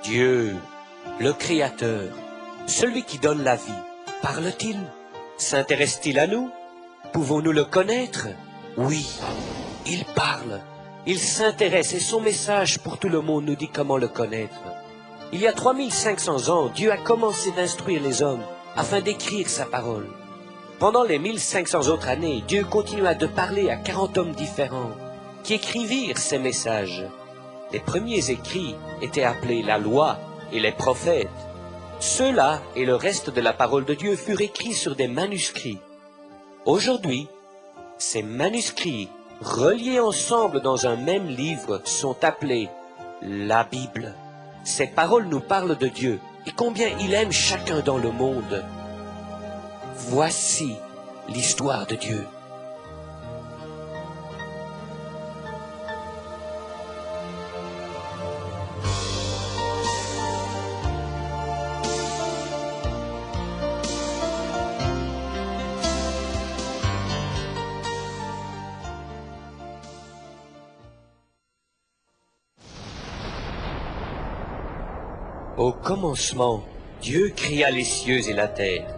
Dieu, le Créateur, celui qui donne la vie, parle-t-il? S'intéresse-t-il à nous? Pouvons-nous le connaître? Oui, il parle, il s'intéresse et son message pour tout le monde nous dit comment le connaître. Il y a 3500 ans, Dieu a commencé d'instruire les hommes afin d'écrire sa parole. Pendant les 1500 autres années, Dieu continua de parler à 40 hommes différents qui écrivirent ces messages. Les premiers écrits étaient appelés la loi et les prophètes. Ceux-là et le reste de la parole de Dieu furent écrits sur des manuscrits. Aujourd'hui, ces manuscrits, reliés ensemble dans un même livre, sont appelés la Bible. Ces paroles nous parlent de Dieu et combien il aime chacun dans le monde. Voici l'histoire de Dieu. Au commencement, Dieu créa les cieux et la terre.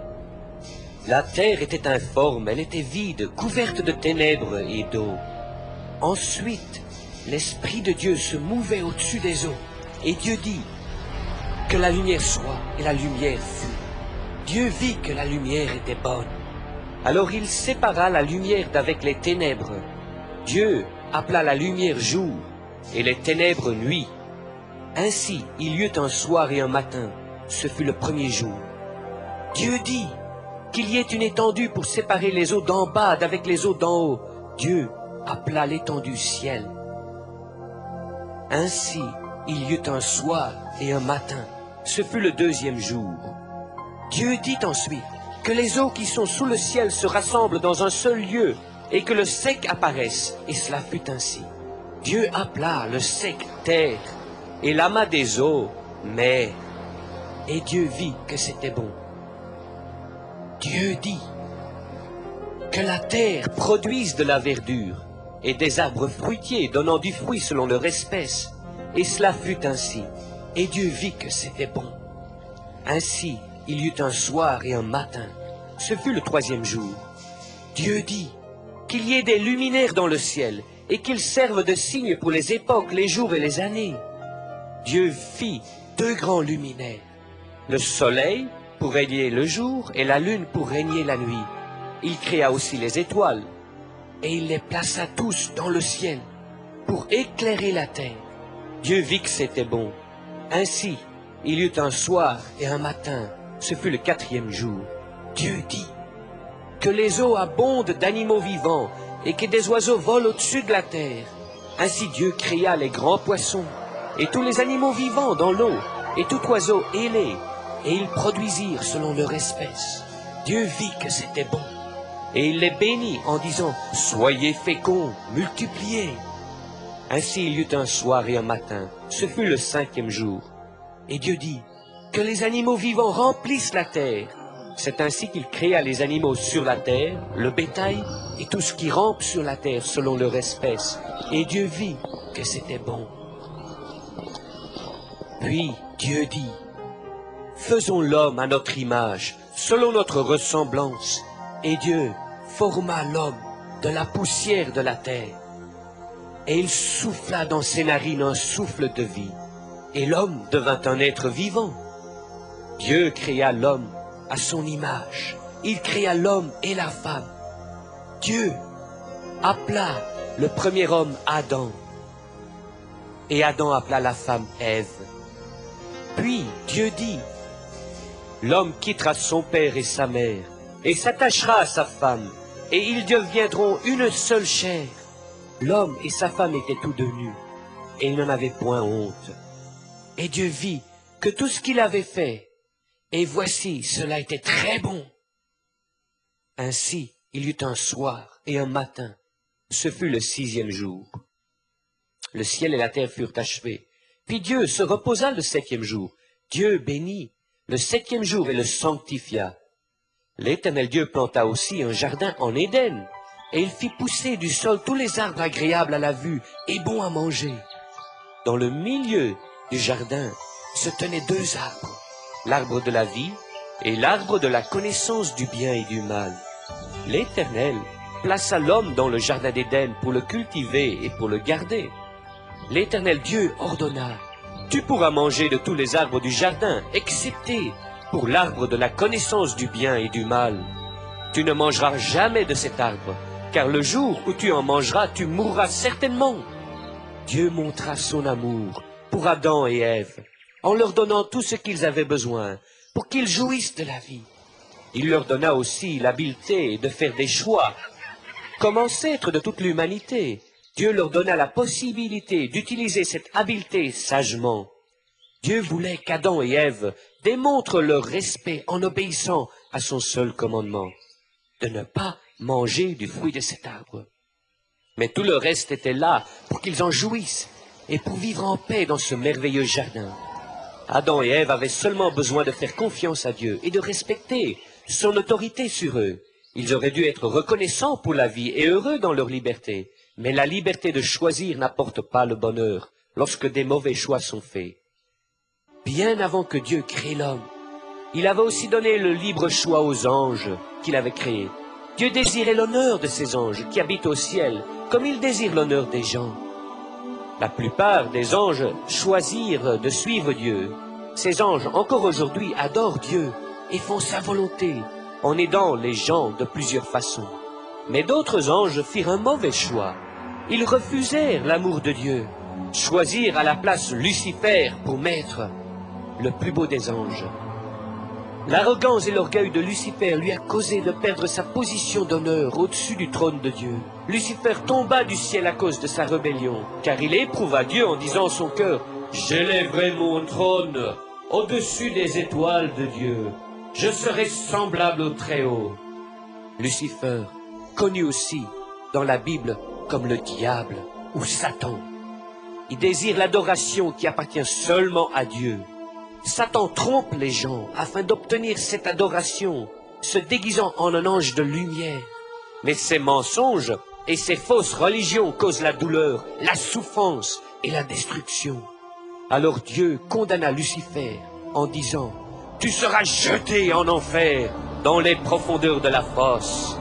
La terre était informe, elle était vide, couverte de ténèbres et d'eau. Ensuite, l'Esprit de Dieu se mouvait au-dessus des eaux, et Dieu dit que la lumière soit, et la lumière fut. Dieu vit que la lumière était bonne. Alors il sépara la lumière d'avec les ténèbres. Dieu appela la lumière jour, et les ténèbres nuit. Ainsi, il y eut un soir et un matin, ce fut le premier jour. Dieu dit qu'il y ait une étendue pour séparer les eaux d'en bas d'avec les eaux d'en haut. Dieu appela l'étendue ciel. Ainsi, il y eut un soir et un matin, ce fut le deuxième jour. Dieu dit ensuite que les eaux qui sont sous le ciel se rassemblent dans un seul lieu et que le sec apparaisse, et cela fut ainsi. Dieu appela le sec terre, et l'amas des eaux, mer. Et Dieu vit que c'était bon. Dieu dit que la terre produise de la verdure, et des arbres fruitiers donnant du fruit selon leur espèce. Et cela fut ainsi. Et Dieu vit que c'était bon. Ainsi, il y eut un soir et un matin. Ce fut le troisième jour. Dieu dit qu'il y ait des luminaires dans le ciel, et qu'ils servent de signes pour les époques, les jours et les années. Dieu fit deux grands luminaires, le soleil pour régner le jour et la lune pour régner la nuit. Il créa aussi les étoiles, et il les plaça tous dans le ciel pour éclairer la terre. Dieu vit que c'était bon. Ainsi, il y eut un soir et un matin, ce fut le quatrième jour. Dieu dit que les eaux abondent d'animaux vivants et que des oiseaux volent au-dessus de la terre. Ainsi Dieu créa les grands poissons et tous les animaux vivants dans l'eau, et tout oiseau ailé, et ils produisirent selon leur espèce. Dieu vit que c'était bon, et il les bénit en disant, « Soyez féconds, multipliez. » Ainsi il y eut un soir et un matin, ce fut le cinquième jour. Et Dieu dit, « Que les animaux vivants remplissent la terre. » C'est ainsi qu'il créa les animaux sur la terre, le bétail, et tout ce qui rampe sur la terre selon leur espèce. Et Dieu vit que c'était bon. Puis Dieu dit, « Faisons l'homme à notre image, selon notre ressemblance. » Et Dieu forma l'homme de la poussière de la terre. Et il souffla dans ses narines un souffle de vie. Et l'homme devint un être vivant. Dieu créa l'homme à son image. Il créa l'homme et la femme. Dieu appela le premier homme Adam. Et Adam appela la femme Ève. Puis Dieu dit, « L'homme quittera son père et sa mère, et s'attachera à sa femme, et ils deviendront une seule chair. » L'homme et sa femme étaient tous deux nus, et ils n'en avaient point honte. Et Dieu vit que tout ce qu'il avait fait, et voici, cela était très bon. Ainsi, il y eut un soir et un matin, ce fut le sixième jour. Le ciel et la terre furent achevés. Puis Dieu se reposa le septième jour. Dieu bénit le septième jour et le sanctifia. L'Éternel Dieu planta aussi un jardin en Éden, et il fit pousser du sol tous les arbres agréables à la vue et bons à manger. Dans le milieu du jardin se tenaient deux arbres, l'arbre de la vie et l'arbre de la connaissance du bien et du mal. L'Éternel plaça l'homme dans le jardin d'Éden pour le cultiver et pour le garder. L'Éternel Dieu ordonna, « Tu pourras manger de tous les arbres du jardin, excepté pour l'arbre de la connaissance du bien et du mal. Tu ne mangeras jamais de cet arbre, car le jour où tu en mangeras, tu mourras certainement. » Dieu montra son amour pour Adam et Ève, en leur donnant tout ce qu'ils avaient besoin pour qu'ils jouissent de la vie. Il leur donna aussi l'habileté de faire des choix. Comme ancêtres de toute l'humanité, Dieu leur donna la possibilité d'utiliser cette habileté sagement. Dieu voulait qu'Adam et Ève démontrent leur respect en obéissant à son seul commandement, de ne pas manger du fruit de cet arbre. Mais tout le reste était là pour qu'ils en jouissent et pour vivre en paix dans ce merveilleux jardin. Adam et Ève avaient seulement besoin de faire confiance à Dieu et de respecter son autorité sur eux. Ils auraient dû être reconnaissants pour la vie et heureux dans leur liberté. Mais la liberté de choisir n'apporte pas le bonheur lorsque des mauvais choix sont faits. Bien avant que Dieu crée l'homme, il avait aussi donné le libre choix aux anges qu'il avait créés. Dieu désirait l'honneur de ces anges qui habitent au ciel, comme il désire l'honneur des gens. La plupart des anges choisirent de suivre Dieu. Ces anges, encore aujourd'hui, adorent Dieu et font sa volonté en aidant les gens de plusieurs façons. Mais d'autres anges firent un mauvais choix. Ils refusèrent l'amour de Dieu, choisirent à la place Lucifer pour maître, le plus beau des anges. L'arrogance et l'orgueil de Lucifer lui a causé de perdre sa position d'honneur au-dessus du trône de Dieu. Lucifer tomba du ciel à cause de sa rébellion, car il éprouva Dieu en disant en son cœur, « J'élèverai mon trône au-dessus des étoiles de Dieu. Je serai semblable au Très-Haut. » Lucifer, connu aussi dans la Bible comme le diable ou Satan. Il désire l'adoration qui appartient seulement à Dieu. Satan trompe les gens afin d'obtenir cette adoration, se déguisant en un ange de lumière. Mais ces mensonges et ces fausses religions causent la douleur, la souffrance et la destruction. Alors Dieu condamna Lucifer en disant, « Tu seras jeté en enfer dans les profondeurs de la fosse. »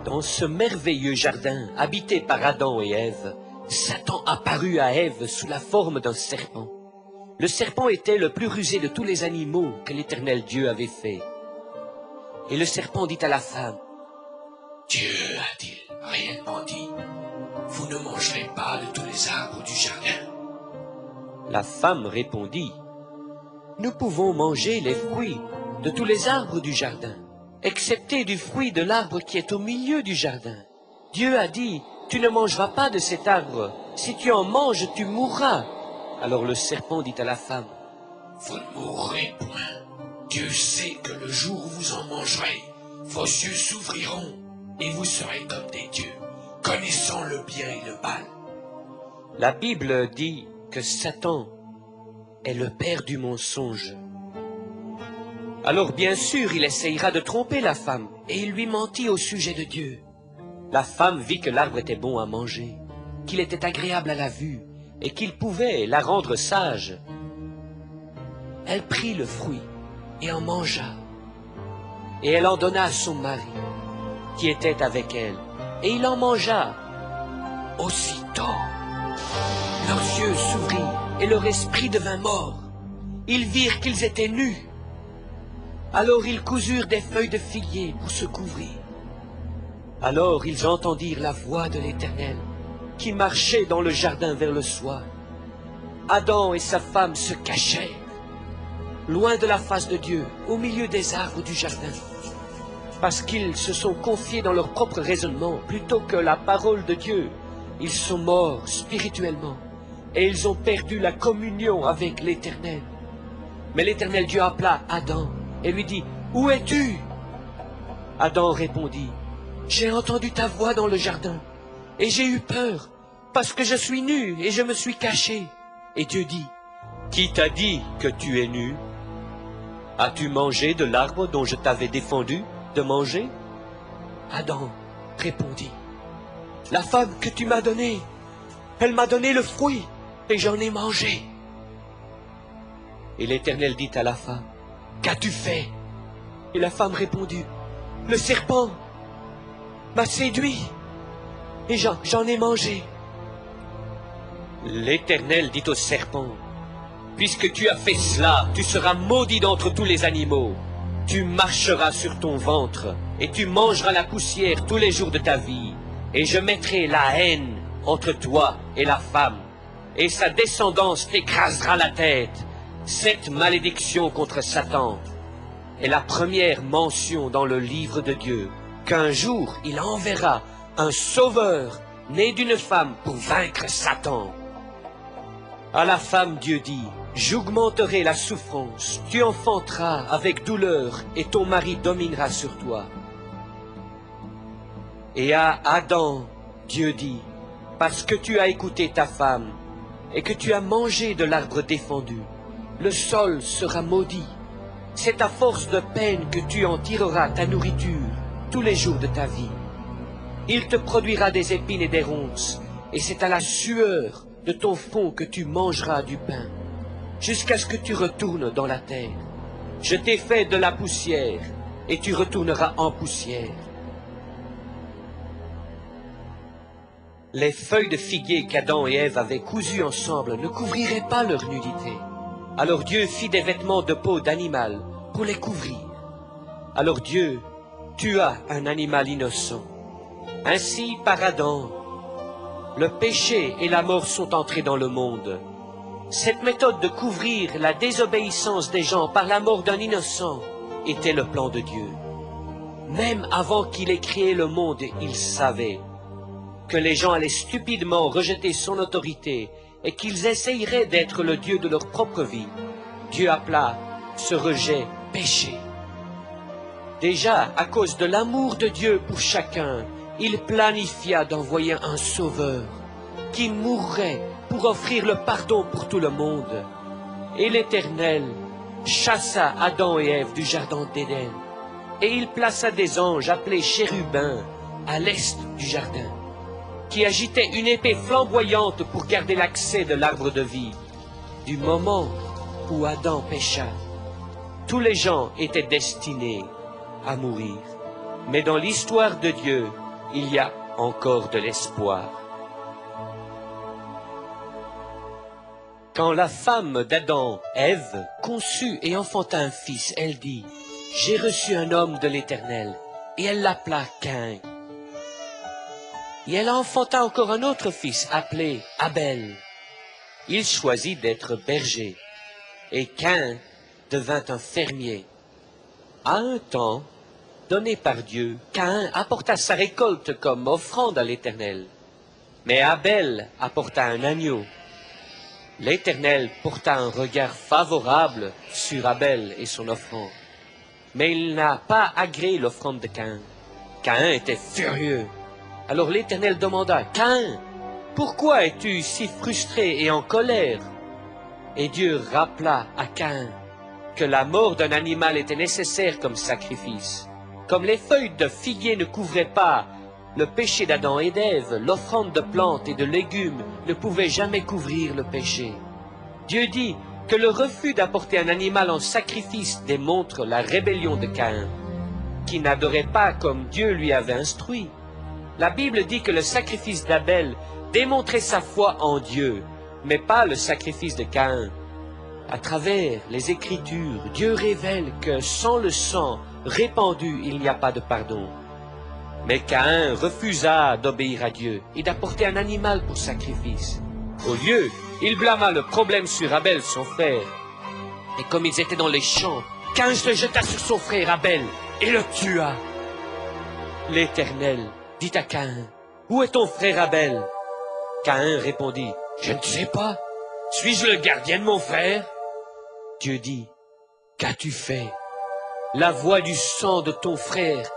Dans ce merveilleux jardin habité par Adam et Ève, Satan apparut à Ève sous la forme d'un serpent. Le serpent était le plus rusé de tous les animaux que l'Éternel Dieu avait fait. Et le serpent dit à la femme, « Dieu a-t-il réellement dit, vous ne mangerez pas de tous les arbres du jardin? » La femme répondit, « Nous pouvons manger les fruits de tous les arbres du jardin, excepté du fruit de l'arbre qui est au milieu du jardin. Dieu a dit, tu ne mangeras pas de cet arbre. Si tu en manges, tu mourras. » Alors le serpent dit à la femme, « Vous ne mourrez point. Dieu sait que le jour où vous en mangerez, vos yeux s'ouvriront et vous serez comme des dieux, connaissant le bien et le mal. » La Bible dit que Satan est le père du mensonge. Alors bien sûr, il essayera de tromper la femme, et il lui mentit au sujet de Dieu. La femme vit que l'arbre était bon à manger, qu'il était agréable à la vue, et qu'il pouvait la rendre sage. Elle prit le fruit et en mangea, et elle en donna à son mari, qui était avec elle, et il en mangea. Aussitôt, leurs yeux s'ouvrirent, et leur esprit devint mort. Ils virent qu'ils étaient nus. Alors ils cousurent des feuilles de figuier pour se couvrir. Alors ils entendirent la voix de l'Éternel, qui marchait dans le jardin vers le soir. Adam et sa femme se cachèrent, loin de la face de Dieu, au milieu des arbres du jardin, parce qu'ils se sont confiés dans leur propre raisonnement plutôt que la parole de Dieu. Ils sont morts spirituellement, et ils ont perdu la communion avec l'Éternel. Mais l'Éternel Dieu appela Adam et lui dit, « Où es-tu » Adam répondit, « J'ai entendu ta voix dans le jardin, et j'ai eu peur, parce que je suis nu et je me suis caché. » Et Dieu dit, « Qui t'a dit que tu es nu? As-tu mangé de l'arbre dont je t'avais défendu de manger ?» Adam répondit, « La femme que tu m'as donnée, elle m'a donné le fruit, et j'en ai mangé. Et l'Éternel dit à la femme, qu'as-tu fait? Et la femme répondit, le serpent m'a séduit, et j'en ai mangé. L'Éternel dit au serpent, puisque tu as fait cela, tu seras maudit d'entre tous les animaux. Tu marcheras sur ton ventre, et tu mangeras la poussière tous les jours de ta vie. Et je mettrai la haine entre toi et la femme, et sa descendance t'écrasera la tête. Cette malédiction contre Satan est la première mention dans le livre de Dieu, qu'un jour il enverra un sauveur né d'une femme pour vaincre Satan. À la femme, Dieu dit, j'augmenterai la souffrance, tu enfanteras avec douleur, et ton mari dominera sur toi. Et à Adam, Dieu dit, parce que tu as écouté ta femme, et que tu as mangé de l'arbre défendu, le sol sera maudit. C'est à force de peine que tu en tireras ta nourriture tous les jours de ta vie. Il te produira des épines et des ronces, et c'est à la sueur de ton front que tu mangeras du pain, jusqu'à ce que tu retournes dans la terre. Je t'ai fait de la poussière, et tu retourneras en poussière. Les feuilles de figuier qu'Adam et Ève avaient cousues ensemble ne couvriraient pas leur nudité. Alors Dieu fit des vêtements de peau d'animal pour les couvrir. Alors Dieu tua un animal innocent. Ainsi, par Adam, le péché et la mort sont entrés dans le monde. Cette méthode de couvrir la désobéissance des gens par la mort d'un innocent était le plan de Dieu. Même avant qu'il ait créé le monde, il savait que les gens allaient stupidement rejeter son autorité et qu'ils essayeraient d'être le Dieu de leur propre vie. Dieu appela ce rejet péché. Déjà, à cause de l'amour de Dieu pour chacun, il planifia d'envoyer un sauveur qui mourrait pour offrir le pardon pour tout le monde. Et l'Éternel chassa Adam et Ève du jardin d'Éden, et il plaça des anges appelés chérubins à l'est du jardin, qui agitaient une épée flamboyante pour garder l'accès de l'arbre de vie. Du moment où Adam pécha, tous les gens étaient destinés à mourir. Mais dans l'histoire de Dieu, il y a encore de l'espoir. Quand la femme d'Adam, Ève, conçut et enfanta un fils, elle dit, « J'ai reçu un homme de l'Éternel », et elle l'appela Caïn. Et elle enfanta encore un autre fils appelé Abel. Il choisit d'être berger, et Caïn devint un fermier. À un temps donné par Dieu, Caïn apporta sa récolte comme offrande à l'Éternel. Mais Abel apporta un agneau. L'Éternel porta un regard favorable sur Abel et son offrande. Mais il n'a pas agréé l'offrande de Caïn. Caïn était furieux. Alors l'Éternel demanda, « Caïn, pourquoi es-tu si frustré et en colère ?» Et Dieu rappela à Caïn que la mort d'un animal était nécessaire comme sacrifice. Comme les feuilles de figuier ne couvraient pas le péché d'Adam et d'Ève, l'offrande de plantes et de légumes ne pouvait jamais couvrir le péché. Dieu dit que le refus d'apporter un animal en sacrifice démontre la rébellion de Caïn, qui n'adorait pas comme Dieu lui avait instruit. La Bible dit que le sacrifice d'Abel démontrait sa foi en Dieu, mais pas le sacrifice de Caïn. À travers les Écritures, Dieu révèle que sans le sang répandu, il n'y a pas de pardon. Mais Caïn refusa d'obéir à Dieu et d'apporter un animal pour sacrifice. Au lieu, il blâma le problème sur Abel, son frère. Et comme ils étaient dans les champs, Caïn se jeta sur son frère Abel et le tua. L'Éternel dit à Caïn, « Où est ton frère Abel ?» Caïn répondit, « Je ne sais pas. Suis-je le gardien de mon frère ?» Dieu dit, « Qu'as-tu fait ? La voix du sang de ton frère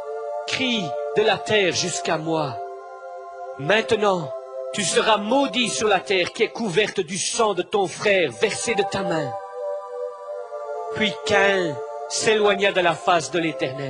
crie de la terre jusqu'à moi. Maintenant, tu seras maudit sur la terre qui est couverte du sang de ton frère versé de ta main. » Puis Caïn s'éloigna de la face de l'Éternel.